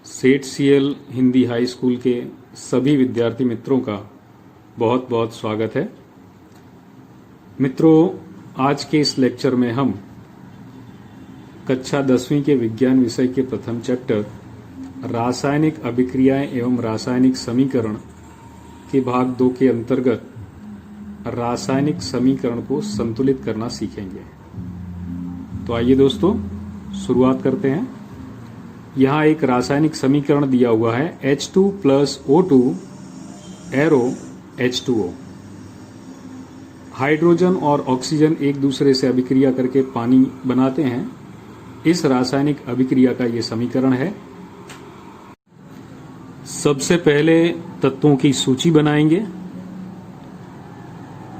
सेठ CL Hindi high school के सभी विद्यार्थी मित्रों का बहुत बहुत स्वागत है। मित्रों, आज के इस लेक्चर में हम कक्षा 10वीं के विज्ञान विषय के प्रथम चैप्टर रासायनिक अभिक्रियाएं एवं रासायनिक समीकरण के भाग 2 के अंतर्गत रासायनिक समीकरण को संतुलित करना सीखेंगे। तो आइए दोस्तों शुरुआत करते हैं। यहाँ एक रासायनिक समीकरण दिया हुआ है H2 plus O2 arrow H2O। Hydrogen और ऑक्सीजन एक दूसरे से अभिक्रिया करके पानी बनाते हैं। इस रासायनिक अभिक्रिया का ये समीकरण है। सबसे पहले तत्वों की सूची बनाएंगे।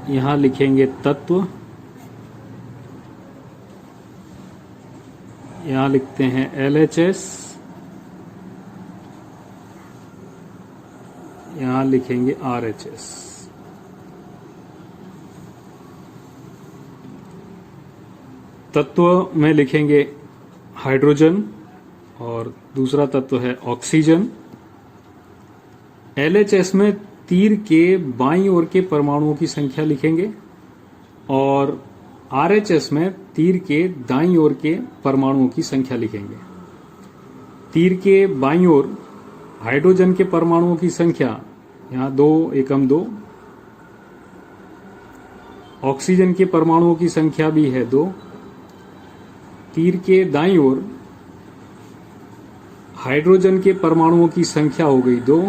यहाँ लिखेंगे तत्व, यहाँ लिखते हैं LHS, यहाँ लिखेंगे RHS। तत्व में लिखेंगे हाइड्रोजन और दूसरा तत्व है ऑक्सीजन। LHS में तीर के बाईं ओर के परमाणुओं की संख्या लिखेंगे और RHS में तीर के दाईं ओर के परमाणुओं की संख्या लिखेंगे। तीर के बाईं ओर हाइड्रोजन के परमाणुओं की संख्या यहाँ 2 एकम 2, ऑक्सीजन के परमाणुओं की संख्या भी है 2। तीर के दाईं ओर हाइड्रोजन के परमाणुओं की संख्या हो गई 2।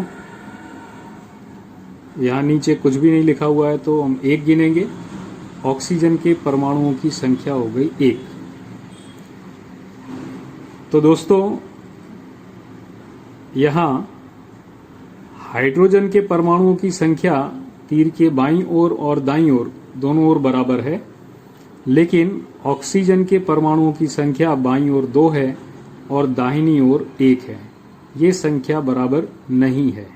यहाँ नीचे कुछ भी नहीं लिखा हुआ है तो हम 1 गिनेंगे। ऑक्सीजन के परमाणुओं की संख्या हो गई 1। तो दोस्तों यहां हाइड्रोजन के परमाणुओं की संख्या तीर के बाईं ओर और दाईं ओर दोनों ओर बराबर है, लेकिन ऑक्सीजन के परमाणुओं की संख्या बाईं ओर 2 है और दाहिनी ओर 1 है। ये संख्या बराबर नहीं है,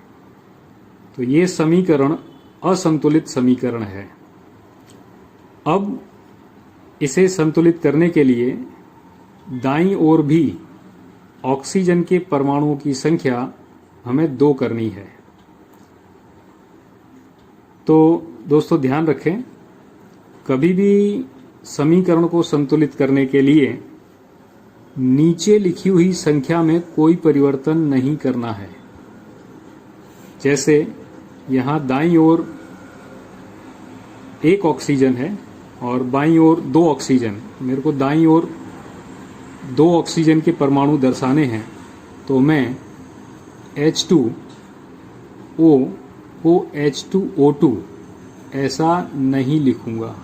तो ये समीकरण असंतुलित समीकरण है। अब इसे संतुलित करने के लिए दाईं ओर भी ऑक्सीजन के परमाणुओं की संख्या हमें 2 करनी है। तो दोस्तों ध्यान रखें, कभी भी समीकरण को संतुलित करने के लिए नीचे लिखी हुई संख्या में कोई परिवर्तन नहीं करना है। जैसे यहाँ दाईं ओर 1 ऑक्सीजन है और बाईं ओर 2 ऑक्सीजन। मेरे को दाईं ओर 2 ऑक्सीजन के परमाणु दर्शाने हैं, तो मैं H2O को H2O2 ऐसा नहीं लिखूंगा,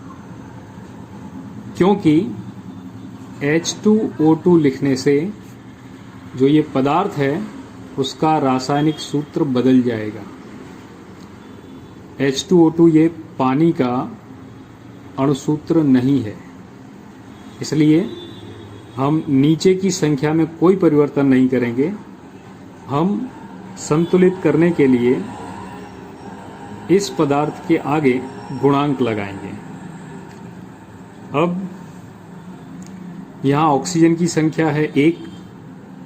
क्योंकि H2O2 लिखने से जो ये पदार्थ है उसका रासायनिक सूत्र बदल जाएगा। H2O2 ये पानी का अणुसूत्र नहीं है, इसलिए हम नीचे की संख्या में कोई परिवर्तन नहीं करेंगे। हम संतुलित करने के लिए इस पदार्थ के आगे गुणांक लगाएंगे। अब यहाँ ऑक्सीजन की संख्या है 1,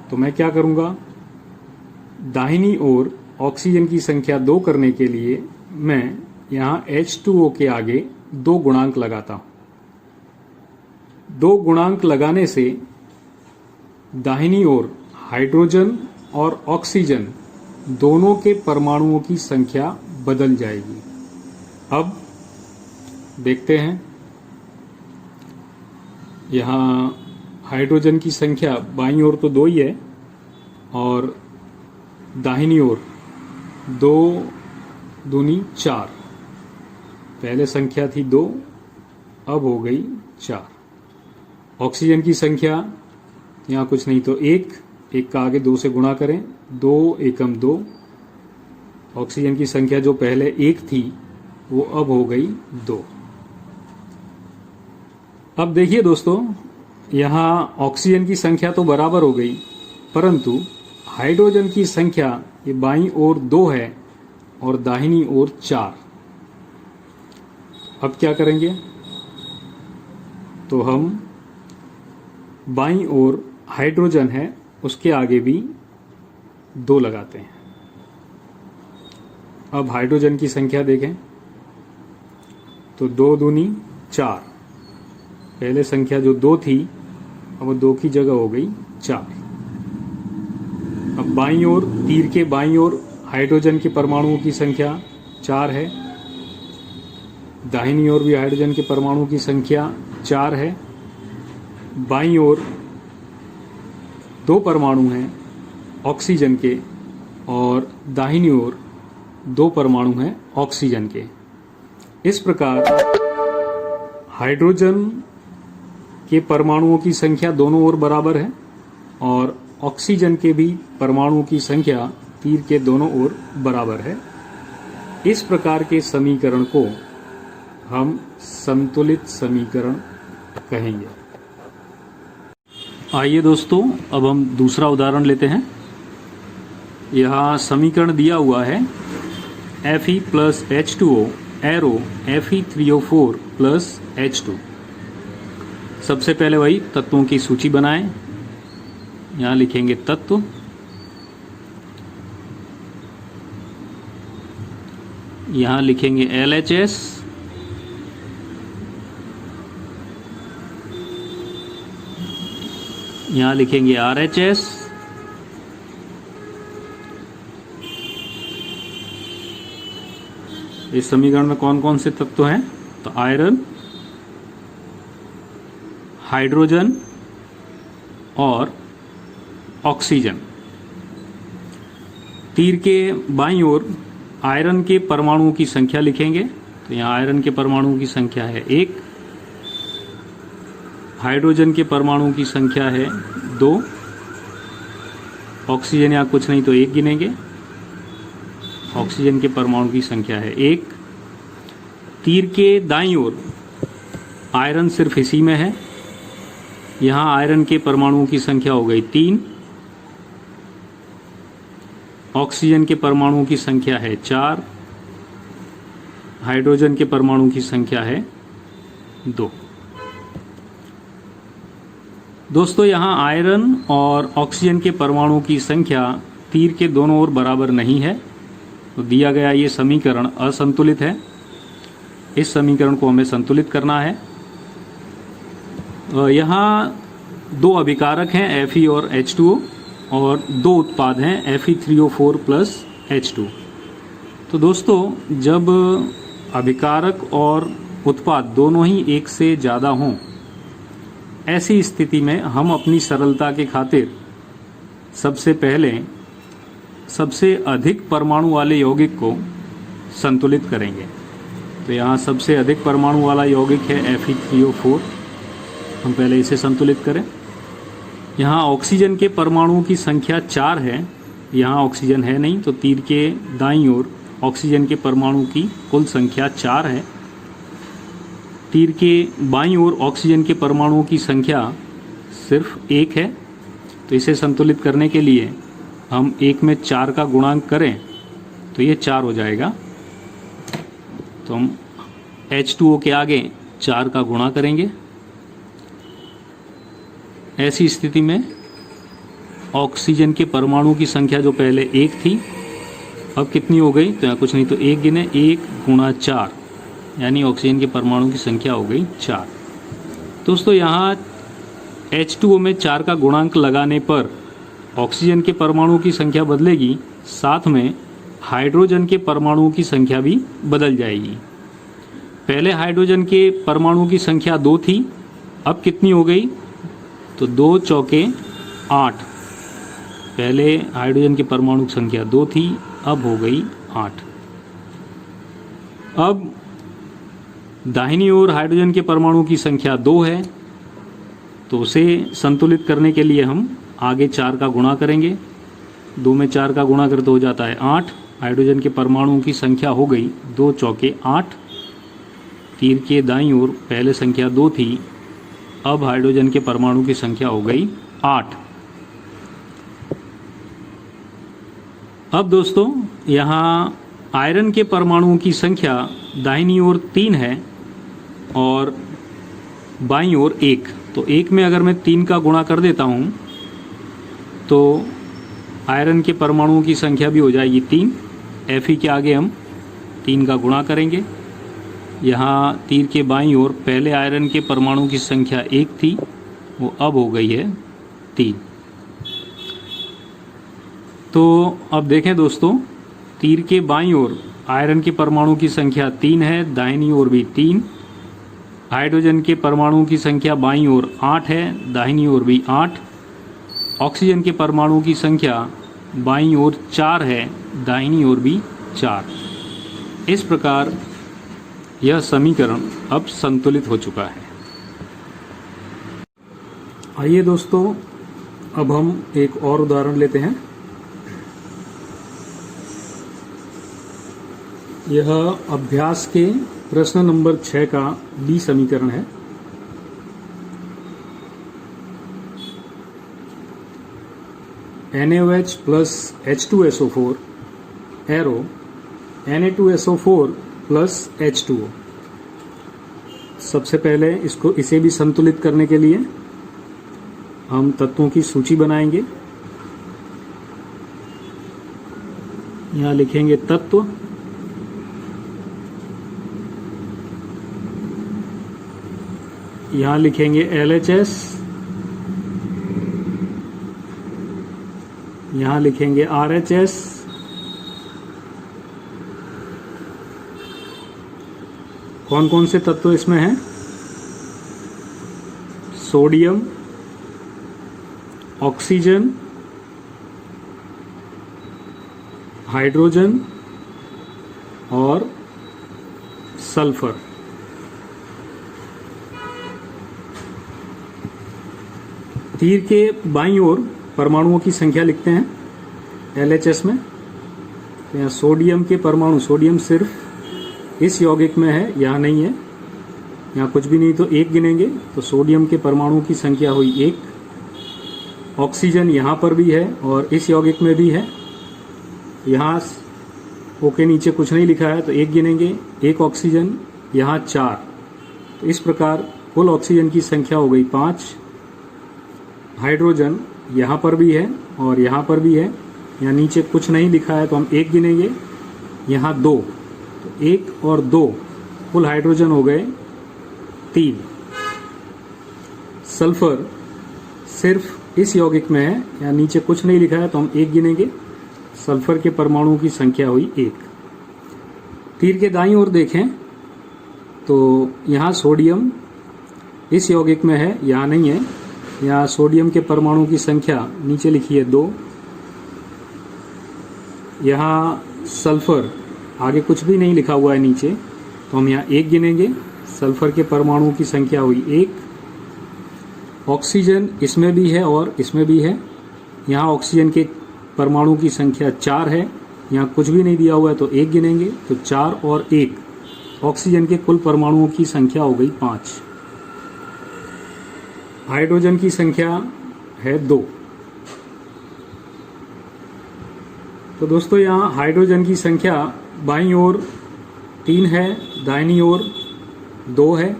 तो मैं क्या करूँगा, दाहिनी ओर ऑक्सीजन की संख्या 2 करने के लिए मैं यहाँ H2O के आगे 2 गुणांक लगाता हूं। 2 गुणांक लगाने से दाहिनी ओर हाइड्रोजन और ऑक्सीजन दोनों के परमाणुओं की संख्या बदल जाएगी। अब देखते हैं, यहाँ हाइड्रोजन की संख्या बाईं ओर तो 2 ही है और दाहिनी ओर 2 दूनी 4। पहले संख्या थी 2, अब हो गई 4। ऑक्सीजन की संख्या यहाँ कुछ नहीं तो 1 का आगे 2 से गुणा करें, 2 एकम 2। ऑक्सीजन की संख्या जो पहले 1 थी वो अब हो गई 2। अब देखिए दोस्तों, यहाँ ऑक्सीजन की संख्या तो बराबर हो गई, परंतु हाइड्रोजन की संख्या ये बाईं ओर 2 है और दाहिनी ओर 4। अब क्या करेंगे, तो हम बाईं ओर हाइड्रोजन है उसके आगे भी 2 लगाते हैं। अब हाइड्रोजन की संख्या देखें तो 2 दूनी 4। पहले संख्या जो 2 थी अब वो 2 की जगह हो गई 4। अब बाईं ओर, तीर के बाईं ओर हाइड्रोजन के परमाणुओं की संख्या 4 है। दाहिनी ओर भी हाइड्रोजन के परमाणुओं की संख्या 4 है। बाईं ओर 2 परमाणु हैं ऑक्सीजन के और दाहिनी ओर 2 परमाणु हैं ऑक्सीजन के। इस प्रकार हाइड्रोजन के परमाणुओं की संख्या दोनों ओर बराबर है और ऑक्सीजन के भी परमाणुओं की संख्या तीर के दोनों ओर बराबर है। इस प्रकार के समीकरण को हम संतुलित समीकरण कहेंगे। आइए दोस्तों, अब हम दूसरा उदाहरण लेते हैं। यहाँ समीकरण दिया हुआ है Fe plus H2O arrow Fe3O4 plus H2। सबसे पहले वही तत्वों की सूची बनाएं। यहाँ लिखेंगे तत्व, यहाँ लिखेंगे LHS, यहाँ लिखेंगे RHS, इस समीकरण में कौन कौन से तत्व हैं? तो आयरन, हाइड्रोजन और ऑक्सीजन। तीर के बाईं ओर आयरन के परमाणुओं की संख्या लिखेंगे। तो यहाँ आयरन के परमाणुओं की संख्या है 1, हाइड्रोजन के परमाणुओं की संख्या है 2, ऑक्सीजन यहाँ कुछ नहीं तो 1 गिनेंगे, ऑक्सीजन के परमाणु की संख्या है 1। तीर के दाईं ओर आयरन सिर्फ इसी में है, यहाँ आयरन के परमाणुओं की संख्या हो गई 3, ऑक्सीजन के परमाणुओं की संख्या है 4, हाइड्रोजन के परमाणु की संख्या है 2। दोस्तों, यहाँ आयरन और ऑक्सीजन के परमाणुओं की संख्या तीर के दोनों ओर बराबर नहीं है, तो दिया गया ये समीकरण असंतुलित है। इस समीकरण को हमें संतुलित करना है। यहाँ 2 अभिकारक हैं Fe और H2O और 2 उत्पाद हैं Fe3O4 प्लस H2। तो दोस्तों, जब अभिकारक और उत्पाद दोनों ही एक से ज़्यादा हों, ऐसी स्थिति में हम अपनी सरलता के खातिर सबसे पहले सबसे अधिक परमाणु वाले यौगिक को संतुलित करेंगे। तो यहाँ सबसे अधिक परमाणु वाला यौगिक है Fe3O4। हम पहले इसे संतुलित करें। यहाँ ऑक्सीजन के परमाणुओं की संख्या 4 है, यहाँ ऑक्सीजन है नहीं, तो तीर के दाईं ओर ऑक्सीजन के परमाणु की कुल संख्या 4 है। तीर के बाईं ओर ऑक्सीजन के परमाणुओं की संख्या सिर्फ 1 है, तो इसे संतुलित करने के लिए हम 1 में 4 का गुणांक करें तो ये 4 हो जाएगा। तो हम H2O के आगे 4 का गुणा करेंगे। ऐसी स्थिति में ऑक्सीजन के परमाणु की संख्या जो पहले 1 थी, अब कितनी हो गई? तो यहाँ कुछ नहीं तो 1 गिने, 1 गुणा 4, यानी ऑक्सीजन के परमाणु की संख्या हो गई 4। दोस्तों, यहाँ H2O में 4 का गुणांक लगाने पर ऑक्सीजन के परमाणु की संख्या बदलेगी, साथ में हाइड्रोजन के परमाणुओं की संख्या भी बदल जाएगी। पहले हाइड्रोजन के परमाणु की संख्या 2 थी, अब कितनी हो गई? तो 2 चौके 8। पहले हाइड्रोजन के परमाणु की संख्या 2 थी, अब हो गई 8। अब दाहिनी ओर हाइड्रोजन के परमाणु की संख्या 2 है, तो उसे संतुलित करने के लिए हम आगे 4 का गुणा करेंगे। 2 में 4 का गुणा करते हो जाता है 8। हाइड्रोजन के परमाणुओं की संख्या हो गई 2 चौके 8। तीर के दाईं ओर पहले संख्या 2 थी, अब हाइड्रोजन के परमाणु की संख्या हो गई 8। अब दोस्तों, यहाँ आयरन के परमाणुओं की संख्या दाहिनी ओर 3 है और बाईं ओर 1। तो 1 में अगर मैं 3 का गुणा कर देता हूँ तो आयरन के परमाणुओं की संख्या भी हो जाएगी 3। Fe के आगे हम 3 का गुणा करेंगे। यहाँ तीर के बाईं ओर पहले आयरन के परमाणु की संख्या 1 थी, वो अब हो गई है 3। तो अब देखें दोस्तों, तीर के बाईं ओर आयरन के परमाणु की संख्या 3 है, दाहिनी ओर भी 3। हाइड्रोजन के परमाणुओं की संख्या बाईं ओर 8 है, दाहिनी ओर भी 8। ऑक्सीजन के परमाणुओं की संख्या बाईं ओर 4 है, दाहिनी ओर भी 4। इस प्रकार यह समीकरण अब संतुलित हो चुका है। आइए दोस्तों, अब हम एक और उदाहरण लेते हैं। यह अभ्यास के प्रश्न नंबर 6 का बी समीकरण है। NaOH plus H2SO4 arrow Na2SO4 plus H2O। सबसे पहले इसे भी संतुलित करने के लिए हम तत्वों की सूची बनाएंगे। यहाँ लिखेंगे तत्व, यहाँ लिखेंगे LHS, यहाँ लिखेंगे RHS, कौन कौन से तत्व इसमें हैं? सोडियम, ऑक्सीजन, हाइड्रोजन और सल्फर। तीर के बाईं ओर परमाणुओं की संख्या लिखते हैं LHS में। तो यहाँ सोडियम के परमाणु, सोडियम सिर्फ इस यौगिक में है, यहाँ नहीं है, यहाँ कुछ भी नहीं, तो 1 गिनेंगे। तो सोडियम के परमाणुओं की संख्या हुई 1। ऑक्सीजन यहाँ पर भी है और इस यौगिक में भी है, यहाँ O के नीचे कुछ नहीं लिखा है तो 1 गिनेंगे। 1 ऑक्सीजन, यहाँ 4। तो इस प्रकार कुल ऑक्सीजन की संख्या हो गई 5। हाइड्रोजन यहाँ पर भी है और यहाँ पर भी है, यहाँ नीचे कुछ नहीं लिखा है तो हम 1 गिनेंगे, यहाँ 2। तो 1 और 2 कुल हाइड्रोजन हो गए 3। सल्फर सिर्फ इस यौगिक में है, यहाँ नीचे कुछ नहीं लिखा है तो हम 1 गिनेंगे। सल्फर के परमाणुओं की संख्या हुई 1। तीर के दाईं ओर देखें तो यहाँ सोडियम इस यौगिक में है, यहाँ नहीं है, यहाँ सोडियम के परमाणुओं की संख्या नीचे लिखी है 2। यहाँ सल्फर आगे कुछ भी नहीं लिखा हुआ है नीचे, तो हम यहाँ 1 गिनेंगे। सल्फर के परमाणुओं की संख्या हुई 1। ऑक्सीजन इसमें भी है और इसमें भी है, यहाँ ऑक्सीजन के परमाणु की संख्या 4 है, यहाँ कुछ भी नहीं दिया हुआ है तो 1 गिनेंगे। तो 4 और 1 ऑक्सीजन के कुल परमाणुओं की संख्या हो गई 5। हाइड्रोजन की संख्या है 2। तो दोस्तों यहाँ हाइड्रोजन की संख्या बाईं ओर 3 है, दाहिनी ओर 2 है।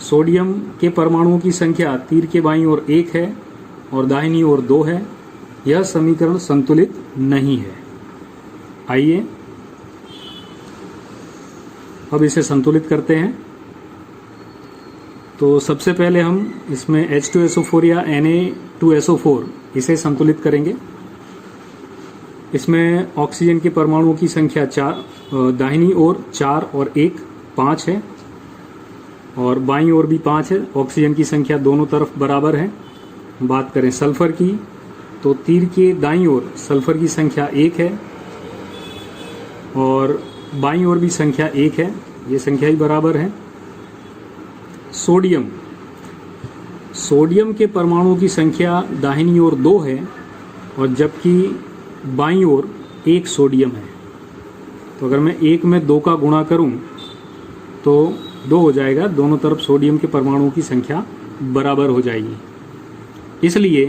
सोडियम के परमाणुओं की संख्या तीर के बाईं ओर 1 है और दाहिनी ओर 2 है। यह समीकरण संतुलित नहीं है। आइए अब इसे संतुलित करते हैं। तो सबसे पहले हम इसमें H2SO4 या Na2SO4 इसे संतुलित करेंगे। इसमें ऑक्सीजन के परमाणुओं की संख्या 4, दाहिनी ओर 4 और 1 5 है और बाईं ओर भी 5 है। ऑक्सीजन की संख्या दोनों तरफ बराबर है। बात करें सल्फर की, तो तीर के दाईं ओर सल्फर की संख्या 1 है और बाईं ओर भी संख्या 1 है, ये संख्या ही बराबर है। सोडियम के परमाणुओं की संख्या दाहिनी ओर 2 है और जबकि बाईं ओर 1 सोडियम है। तो अगर मैं 1 में 2 का गुणा करूं तो 2 हो जाएगा, दोनों तरफ सोडियम के परमाणुओं की संख्या बराबर हो जाएगी। इसलिए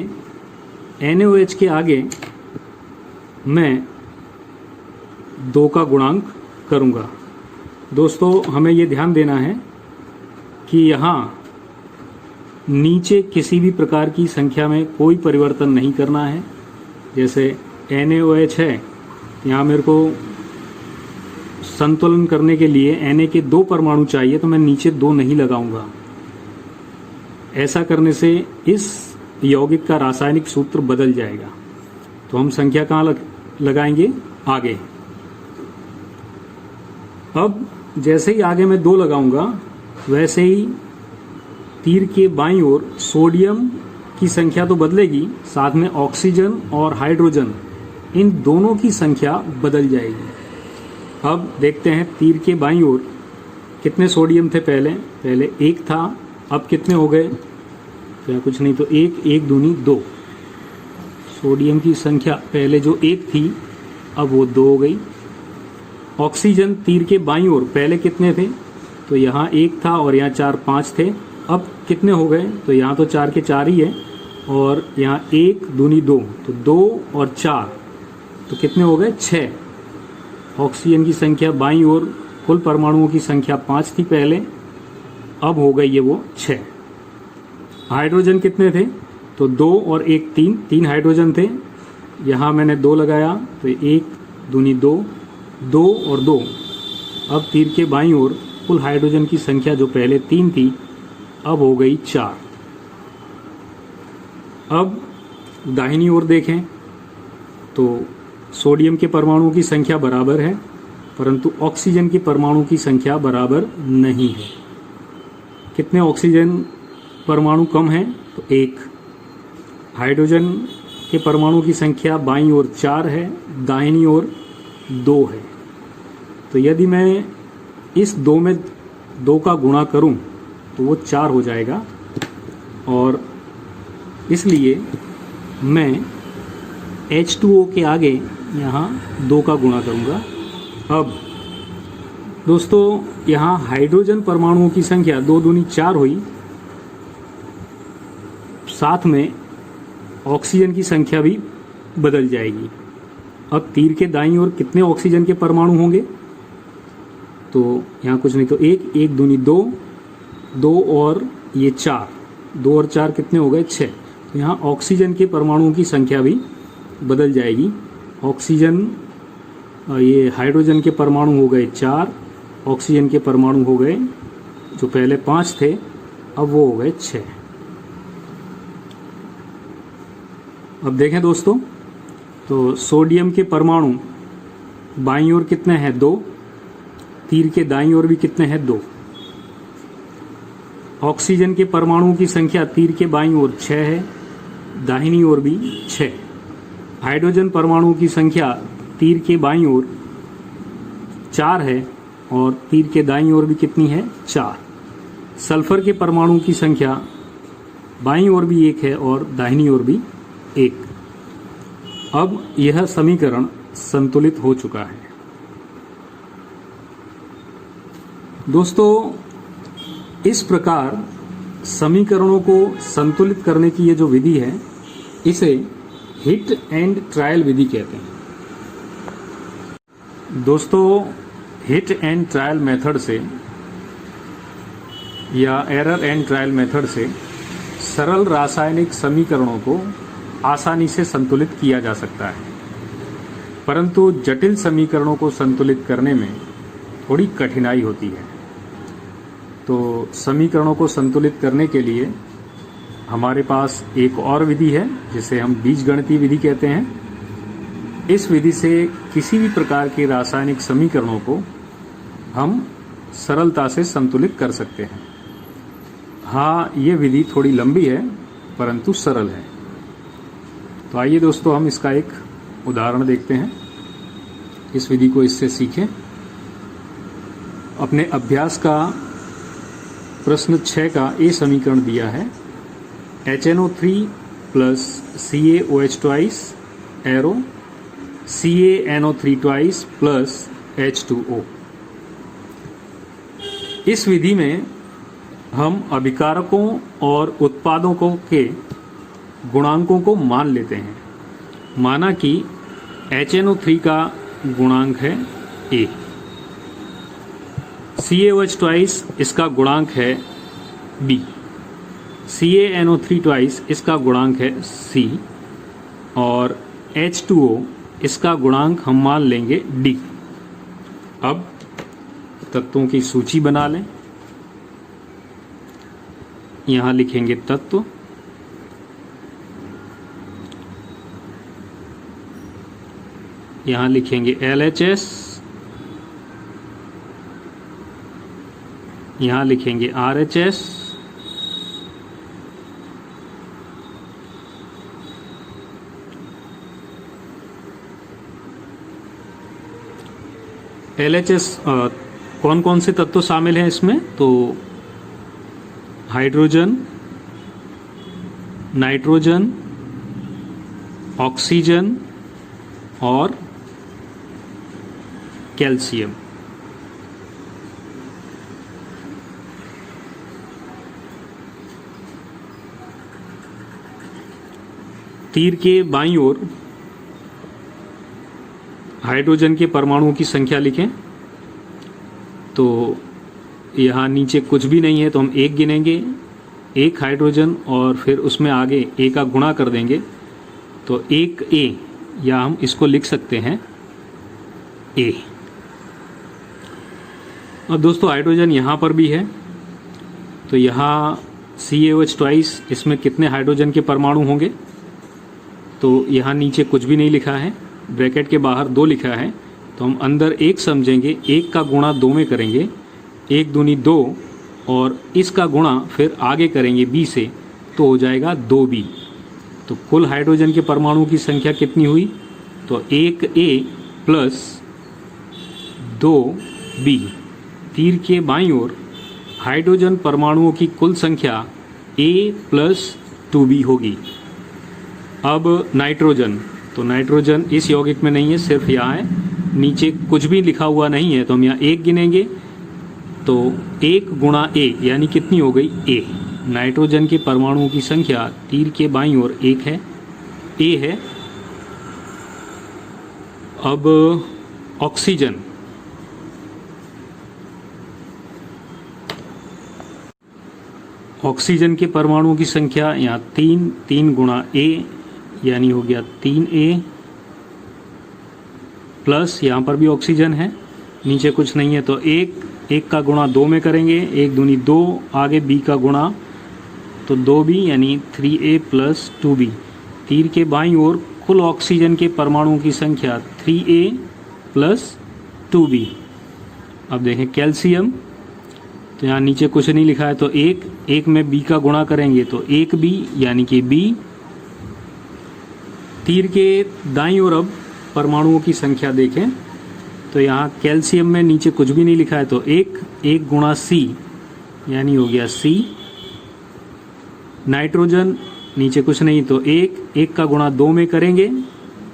NaOH के आगे मैं 2 का गुणांक करूंगा। दोस्तों हमें ये ध्यान देना है कि यहाँ नीचे किसी भी प्रकार की संख्या में कोई परिवर्तन नहीं करना है। जैसे NaOH है, यहाँ मेरे को संतुलन करने के लिए Na के 2 परमाणु चाहिए, तो मैं नीचे 2 नहीं लगाऊंगा। ऐसा करने से इस यौगिक का रासायनिक सूत्र बदल जाएगा। तो हम संख्या कहाँ लगाएंगे? आगे। अब जैसे ही आगे मैं 2 लगाऊंगा, वैसे ही तीर के बाईं ओर सोडियम की संख्या तो बदलेगी, साथ में ऑक्सीजन और हाइड्रोजन इन दोनों की संख्या बदल जाएगी। अब देखते हैं तीर के बाईं ओर कितने सोडियम थे। पहले 1 था, अब कितने हो गए? क्या कुछ नहीं, तो 1 दूनी 2। सोडियम की संख्या पहले जो 1 थी, अब वो 2 हो गई। ऑक्सीजन तीर के बाईं ओर पहले कितने थे? तो यहाँ 1 था और यहाँ 4 5 थे, अब कितने हो गए? तो यहाँ तो 4 के 4 ही है, और यहाँ 1 दूनी 2, तो 2 और 4 तो कितने हो गए? 6। ऑक्सीजन की संख्या बाईं ओर कुल परमाणुओं की संख्या 5 थी पहले, अब हो गई है वो 6। हाइड्रोजन कितने थे? तो 2 और 1 3 हाइड्रोजन थे। यहाँ मैंने 2 लगाया, तो 1 दूनी 2, 2 और 2। अब तीर के बाईं ओर कुल हाइड्रोजन की संख्या जो पहले 3 थी, अब हो गई 4। अब दाहिनी ओर देखें तो सोडियम के परमाणुओं की संख्या बराबर है, परंतु ऑक्सीजन के परमाणु की संख्या बराबर नहीं है। कितने ऑक्सीजन परमाणु कम हैं? तो 1। हाइड्रोजन के परमाणु की संख्या बाईं ओर 4 है, दाहिनी ओर 2 है। तो यदि मैं इस 2 में 2 का गुणा करूं तो वो 4 हो जाएगा, और इसलिए मैं H2O के आगे यहाँ 2 का गुणा करूँगा। अब दोस्तों यहाँ हाइड्रोजन परमाणुओं की संख्या 2 दूनी 4 हुई, साथ में ऑक्सीजन की संख्या भी बदल जाएगी। अब तीर के दाईं ओर कितने ऑक्सीजन के परमाणु होंगे? तो यहाँ कुछ नहीं, तो 1 दूनी 2, 2 और ये 4, 2 और 4 कितने हो गए? 6। तो यहाँ ऑक्सीजन के परमाणुओं की संख्या भी बदल जाएगी। ऑक्सीजन, ये हाइड्रोजन के परमाणु हो गए 4, ऑक्सीजन के परमाणु हो गए जो पहले 5 थे, अब वो हो गए 6। अब देखें दोस्तों, तो सोडियम के परमाणु बाईं ओर कितने हैं? 2। तीर के दाईं ओर भी कितने हैं? 2। ऑक्सीजन के परमाणुओं की संख्या तीर के बाईं ओर 6 है, दाहिनी ओर भी 6। हाइड्रोजन परमाणुओं की संख्या तीर के बाईं ओर 4 है, और तीर के दाईं ओर भी कितनी है? 4। सल्फर के परमाणुओं की संख्या बाईं ओर भी 1 है और दाहिनी ओर भी 1। अब यह समीकरण संतुलित हो चुका है। दोस्तों इस प्रकार समीकरणों को संतुलित करने की ये जो विधि है, इसे हिट एंड ट्रायल विधि कहते हैं। दोस्तों हिट एंड ट्रायल मेथड से या एरर एंड ट्रायल मेथड से सरल रासायनिक समीकरणों को आसानी से संतुलित किया जा सकता है, परंतु जटिल समीकरणों को संतुलित करने में थोड़ी कठिनाई होती है। तो समीकरणों को संतुलित करने के लिए हमारे पास एक और विधि है जिसे हम बीजगणितीय विधि कहते हैं। इस विधि से किसी भी प्रकार के रासायनिक समीकरणों को हम सरलता से संतुलित कर सकते हैं। हाँ, ये विधि थोड़ी लंबी है परंतु सरल है। तो आइए दोस्तों हम इसका एक उदाहरण देखते हैं, इस विधि को इससे सीखें। अपने अभ्यास का प्रश्न 6 का ए समीकरण दिया है, HNO3 plus CaOH twice arrow CaNO3 twice plus H2O। इस विधि में हम अभिकारकों और उत्पादकों के गुणांकों को मान लेते हैं। माना कि HNO3 का गुणांक है A, CaOH ट्वाइस इसका गुणांक है B, CaNO3 ट्वाइस इसका गुणांक है C, और H2O इसका गुणांक हम मान लेंगे D। अब तत्वों की सूची बना लें। यहां लिखेंगे तत्व, यहां लिखेंगे LHS, यहां लिखेंगे RHS, LHS कौन कौन से तत्व शामिल हैं इसमें? तो हाइड्रोजन, नाइट्रोजन, ऑक्सीजन और कैल्शियम। तीर के बाईं ओर हाइड्रोजन के परमाणुओं की संख्या लिखें। तो यहाँ नीचे कुछ भी नहीं है तो हम एक गिनेंगे, एक हाइड्रोजन और फिर उसमें आगे ए का गुणा कर देंगे तो एक ए, या हम इसको लिख सकते हैं ए। अब दोस्तों हाइड्रोजन यहाँ पर भी है तो यहाँ CaOH ट्वाइस, इसमें कितने हाइड्रोजन के परमाणु होंगे? तो यहाँ नीचे कुछ भी नहीं लिखा है, ब्रैकेट के बाहर 2 लिखा है तो हम अंदर 1 समझेंगे, 1 का गुणा 2 में करेंगे, 1 दूनी 2 और इसका गुणा फिर आगे करेंगे B से तो हो जाएगा 2B। तो कुल हाइड्रोजन के परमाणुओं की संख्या कितनी हुई? तो 1A प्लस 2B। तीर के बाईं ओर हाइड्रोजन परमाणुओं की कुल संख्या A प्लस 2B होगी। अब नाइट्रोजन, तो नाइट्रोजन इस यौगिक में नहीं है, सिर्फ यहाँ है, नीचे कुछ भी लिखा हुआ नहीं है तो हम यहाँ 1 गिनेंगे तो 1 गुणा A यानी कितनी हो गई? A। नाइट्रोजन के परमाणुओं की संख्या तीर के बाईं ओर 1 है, A है। अब ऑक्सीजन, ऑक्सीजन के परमाणुओं की संख्या यहाँ 3 गुणा A यानी हो गया 3A प्लस यहाँ पर भी ऑक्सीजन है, नीचे कुछ नहीं है तो 1 का गुणा 2 में करेंगे, 1 दूनी 2, आगे B का गुणा तो 2B यानी 3A प्लस 2B। तीर के बाईं ओर कुल ऑक्सीजन के परमाणुओं की संख्या 3A प्लस 2B। अब देखें कैल्शियम, तो यहाँ नीचे कुछ नहीं लिखा है तो 1 में B का गुणा करेंगे तो 1B यानी कि B। तीर के दाईं ओर अब परमाणुओं की संख्या देखें तो यहाँ कैल्शियम में नीचे कुछ भी नहीं लिखा है तो 1 गुणा C यानी हो गया C। नाइट्रोजन नीचे कुछ नहीं तो 1 का गुणा 2 में करेंगे,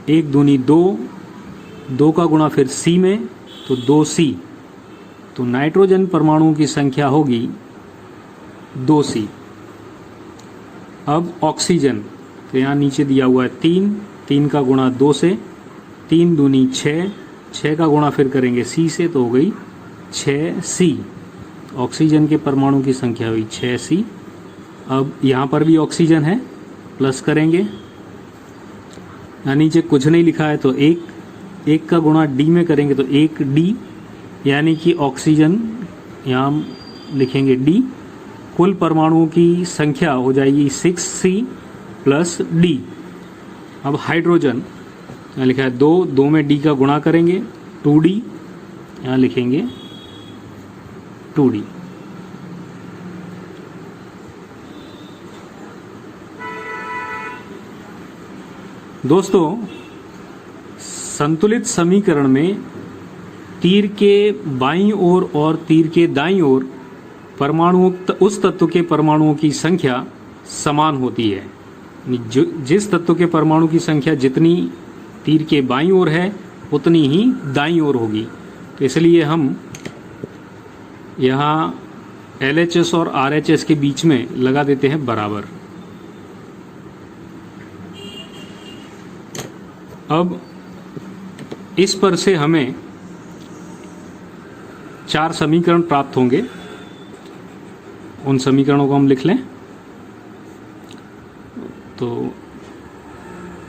1 दूनी 2, 2 का गुणा फिर C में तो 2C। तो नाइट्रोजन परमाणुओं की संख्या होगी 2C। अब ऑक्सीजन, तो यहाँ नीचे दिया हुआ है 3 का गुणा 2 से, 3 दूनी 6 का गुणा फिर करेंगे C से तो हो गई 6C। ऑक्सीजन के परमाणु की संख्या हुई 6C। अब यहाँ पर भी ऑक्सीजन है, प्लस करेंगे, यहाँ नीचे कुछ नहीं लिखा है तो 1 का गुणा D में करेंगे तो 1D यानी कि ऑक्सीजन, यहाँ हम लिखेंगे D। कुल परमाणुओं की संख्या हो जाएगी 6C प्लस D। अब हाइड्रोजन, यहाँ लिखा है 2 में D का गुणा करेंगे 2D, यहाँ लिखेंगे 2D। दोस्तों संतुलित समीकरण में तीर के बाईं ओर और तीर के दाईं ओर परमाणुओं, उस तत्व के परमाणुओं की संख्या समान होती है। जिस तत्व के परमाणु की संख्या जितनी तीर के बाईं ओर है उतनी ही दाईं ओर होगी। तो इसलिए हम यहाँ LHS और RHS के बीच में लगा देते हैं बराबर। अब इस पर से हमें 4 समीकरण प्राप्त होंगे। उन समीकरणों को हम लिख लें तो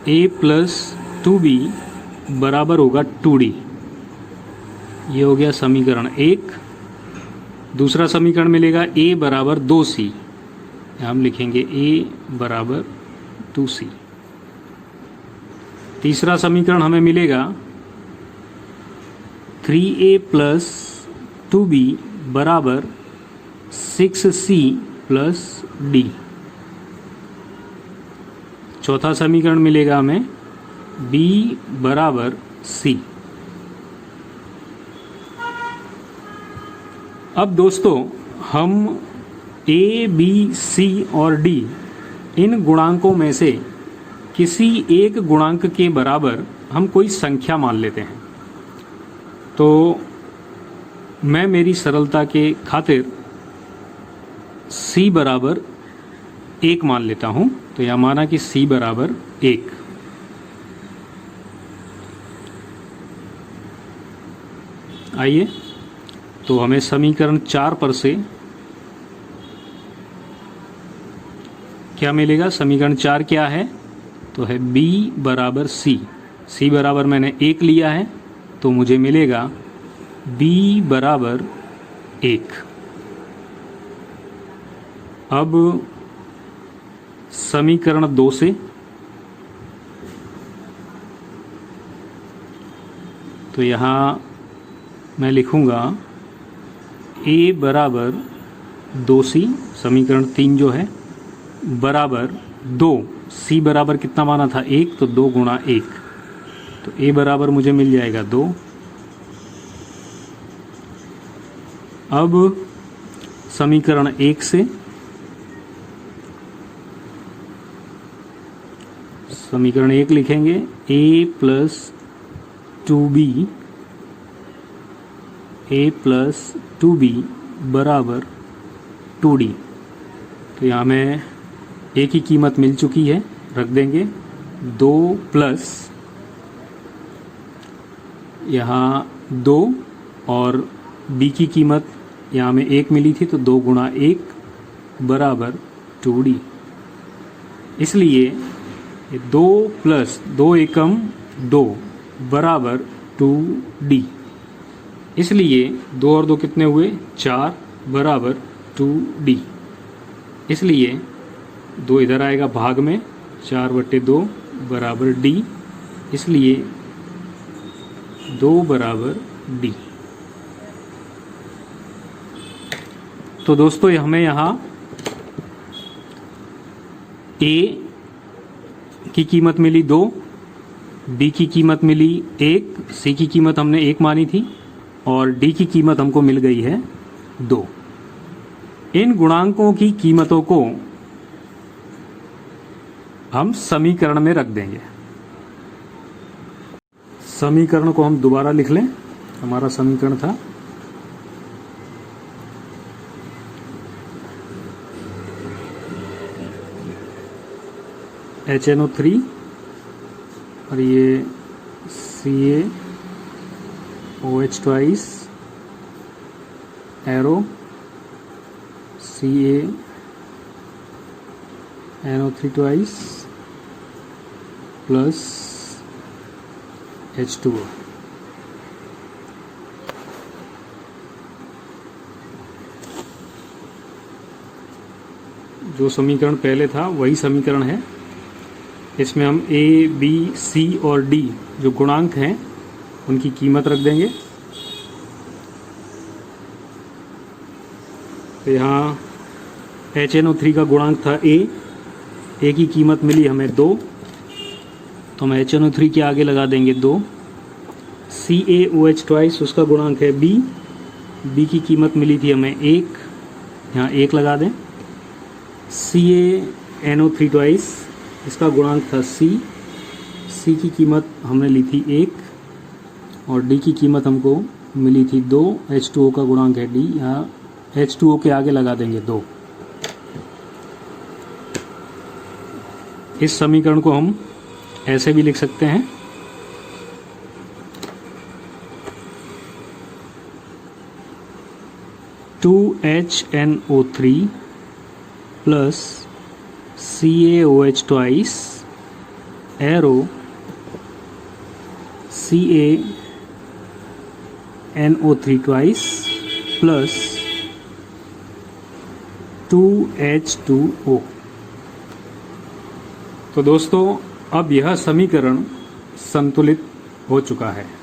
A प्लस 2b बराबर होगा 2d। ये हो गया समीकरण 1। दूसरा समीकरण मिलेगा a बराबर 2c। हम लिखेंगे a बराबर 2c। तीसरा समीकरण हमें मिलेगा 3a प्लस 2b बराबर 6c प्लस d। चौथा समीकरण मिलेगा हमें b बराबर c। अब दोस्तों हम a, b, c और d इन गुणांकों में से किसी एक गुणांक के बराबर हम कोई संख्या मान लेते हैं। तो मैं मेरी सरलता के खातिर c बराबर 1 मान लेता हूं। तो यह माना कि c बराबर 1। आइए, तो हमें समीकरण 4 पर से क्या मिलेगा? समीकरण 4 क्या है? तो है b बराबर c। c बराबर मैंने 1 लिया है, तो मुझे मिलेगा b बराबर 1। अब समीकरण 2 से तो यहाँ मैं लिखूंगा a बराबर 2c, समीकरण 3 जो है, बराबर 2। c बराबर कितना माना था? 1, तो 2 गुणा 1, तो a बराबर मुझे मिल जाएगा 2। अब समीकरण 1 से समीकरण 1 लिखेंगे a प्लस 2b बराबर 2d। तो यहाँ में a की कीमत मिल चुकी है, रख देंगे 2 प्लस यहाँ 2 और b की कीमत यहाँ में 1 मिली थी, तो 2 गुणा 1 बराबर 2d। इसलिए 2 प्लस 2 एकम 2 बराबर 2d। इसलिए 2 और 2 कितने हुए? 4 बराबर 2d। इसलिए 2 इधर आएगा भाग में, 4/2 बराबर d। इसलिए 2 बराबर d। तो दोस्तों हमें यहाँ a की कीमत मिली 2, b की कीमत मिली 1, c की कीमत हमने 1 मानी थी और d की कीमत हमको मिल गई है 2। इन गुणांकों की कीमतों को हम समीकरण में रख देंगे। समीकरण को हम दोबारा लिख लें। हमारा समीकरण था HNO3 और ये CaOH twice arrow CaNO3 twice plus H2O। जो समीकरण पहले था वही समीकरण है। इसमें हम a, b, c और d जो गुणांक हैं उनकी कीमत रख देंगे। तो यहाँ HNO3 का गुणांक था a की कीमत मिली हमें 2, तो हम HNO3 के आगे लगा देंगे 2। CaOH ट्वाइस उसका गुणांक है b की कीमत मिली थी हमें 1, यहाँ 1 लगा दें। CaNO3 ट्वाइस इसका गुणांक था c की कीमत हमने ली थी 1 और d की कीमत हमको मिली थी 2। H2O का गुणांक है d, यहाँ H2O के आगे लगा देंगे 2। इस समीकरण को हम ऐसे भी लिख सकते हैं, HNO3 plus CaOH twice arrow CaNO3 twice plus 2H2O। तो दोस्तों अब यह समीकरण संतुलित हो चुका है।